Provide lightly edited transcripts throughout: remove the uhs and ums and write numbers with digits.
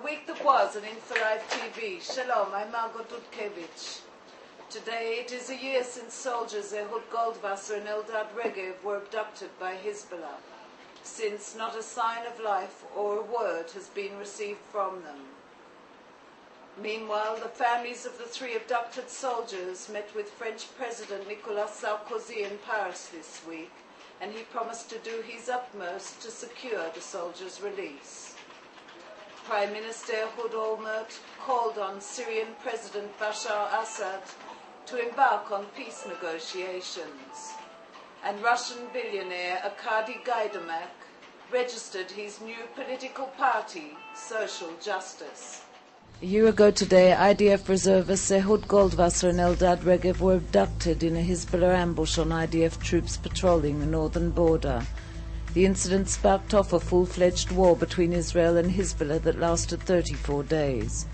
the week that was and in for Live TV. Shalom, I'm Margot Dudkevich. Today it is a year since soldiers Ehud Goldwasser and Eldad Regev were abducted by Hezbollah. Since not a sign of life or a word has been received from them. Meanwhile, the families of the three abducted soldiers met with French President Sarkozy in Paris this week, and he promised to do his utmost to secure the soldiers' release. Prime Minister Olmert called on Syrian President Bashar Assad to embark on peace negotiations, and Russian billionaire Arcady Gaydemak registered his new political party, Social Justice. A year ago today, IDF reservists Ehud Goldwasser and Eldad Regev were abducted in a Hezbollah ambush on IDF troops patrolling the northern border. The incident sparked off a full-fledged war between Israel and Hezbollah that lasted 34 days.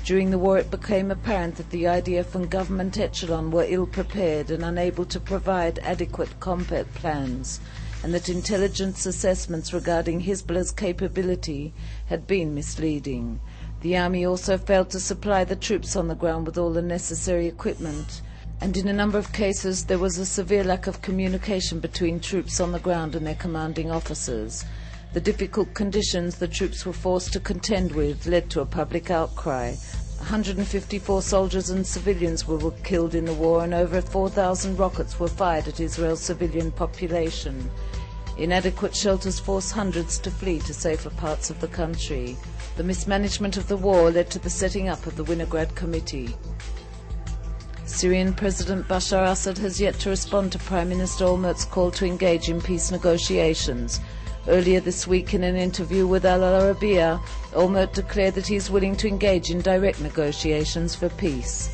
During the war, it became apparent that the IDF and government echelon were ill-prepared and unable to provide adequate combat plans, and that intelligence assessments regarding Hezbollah's capability had been misleading. The army also failed to supply the troops on the ground with all the necessary equipment, and in a number of cases there was a severe lack of communication between troops on the ground and their commanding officers. The difficult conditions the troops were forced to contend with led to a public outcry. 154 soldiers and civilians were killed in the war, and over 4,000 rockets were fired at Israel's civilian population. Inadequate shelters forced hundreds to flee to safer parts of the country. The mismanagement of the war led to the setting up of the Winograd Committee. Syrian President Bashar Assad has yet to respond to Prime Minister Olmert's call to engage in peace negotiations. Earlier this week, in an interview with Al Arabiya, Olmert declared that he is willing to engage in direct negotiations for peace.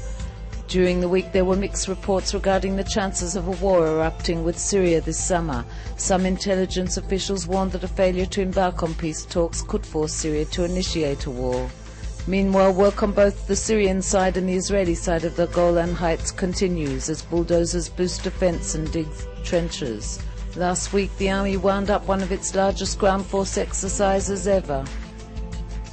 During the week, there were mixed reports regarding the chances of a war erupting with Syria this summer. Some intelligence officials warned that a failure to embark on peace talks could force Syria to initiate a war. Meanwhile, work on both the Syrian side and the Israeli side of the Golan Heights continues as bulldozers boost defense and dig trenches. Last week, the army wound up one of its largest ground force exercises ever.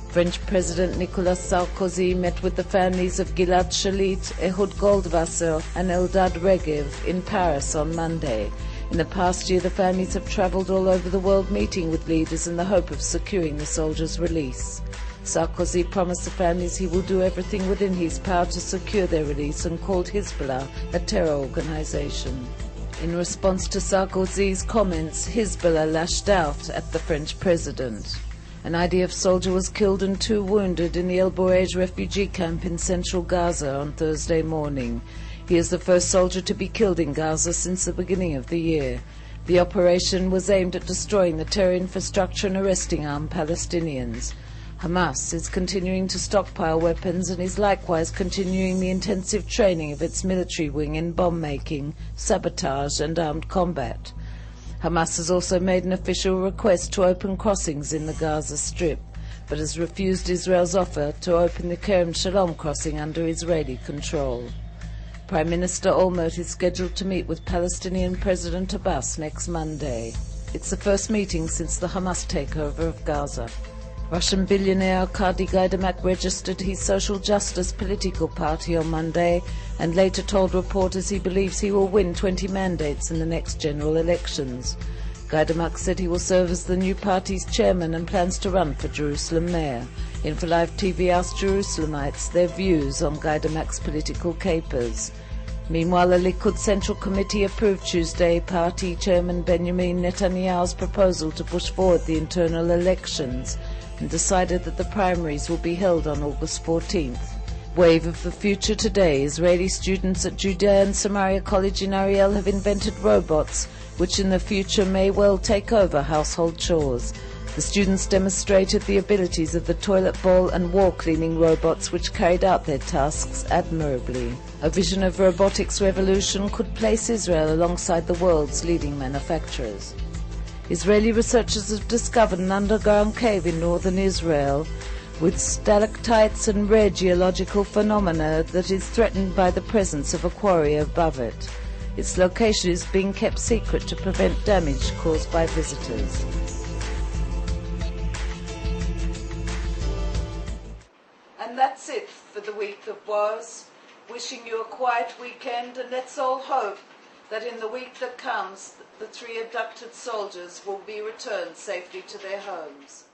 French President Sarkozy met with the families of Gilad Shalit, Ehud Goldwasser and Eldad Regev in Paris on Monday. In the past year, the families have travelled all over the world meeting with leaders in the hope of securing the soldiers' release. Sarkozy promised the families he will do everything within his power to secure their release and called Hezbollah a terror organization. In response to Sarkozy's comments, Hezbollah lashed out at the French president. An IDF soldier was killed and 2 wounded in the El Borej refugee camp in central Gaza on Thursday morning. He is the first soldier to be killed in Gaza since the beginning of the year. The operation was aimed at destroying the terror infrastructure and arresting armed Palestinians. Hamas is continuing to stockpile weapons and is likewise continuing the intensive training of its military wing in bomb-making, sabotage and armed combat. Hamas has also made an official request to open crossings in the Gaza Strip, but has refused Israel's offer to open the Kerem Shalom crossing under Israeli control. Prime Minister Olmert is scheduled to meet with Palestinian President Abbas next Monday. It's the first meeting since the Hamas takeover of Gaza. Russian billionaire Arcady Gaydemak registered his Social Justice political party on Monday and later told reporters he believes he will win 20 mandates in the next general elections. Gaydemak said he will serve as the new party's chairman and plans to run for Jerusalem mayor. Info Live TV asked Jerusalemites their views on Gaydemak's political capers. Meanwhile, the Likud Central Committee approved Tuesday party chairman Benjamin Netanyahu's proposal to push forward the internal elections and decided that the primaries will be held on August 14th. Wave of the future today. Israeli students at Judea and Samaria College in Ariel have invented robots which in the future may well take over household chores. The students demonstrated the abilities of the toilet bowl and wall cleaning robots which carried out their tasks admirably. A vision of robotics revolution could place Israel alongside the world's leading manufacturers. Israeli researchers have discovered an underground cave in northern Israel with stalactites and rare geological phenomena that is threatened by the presence of a quarry above it. Its location is being kept secret to prevent damage caused by visitors. And that's it for the week that was. Wishing you a quiet weekend, and let's all hope that in the week that comes, the 3 abducted soldiers will be returned safely to their homes.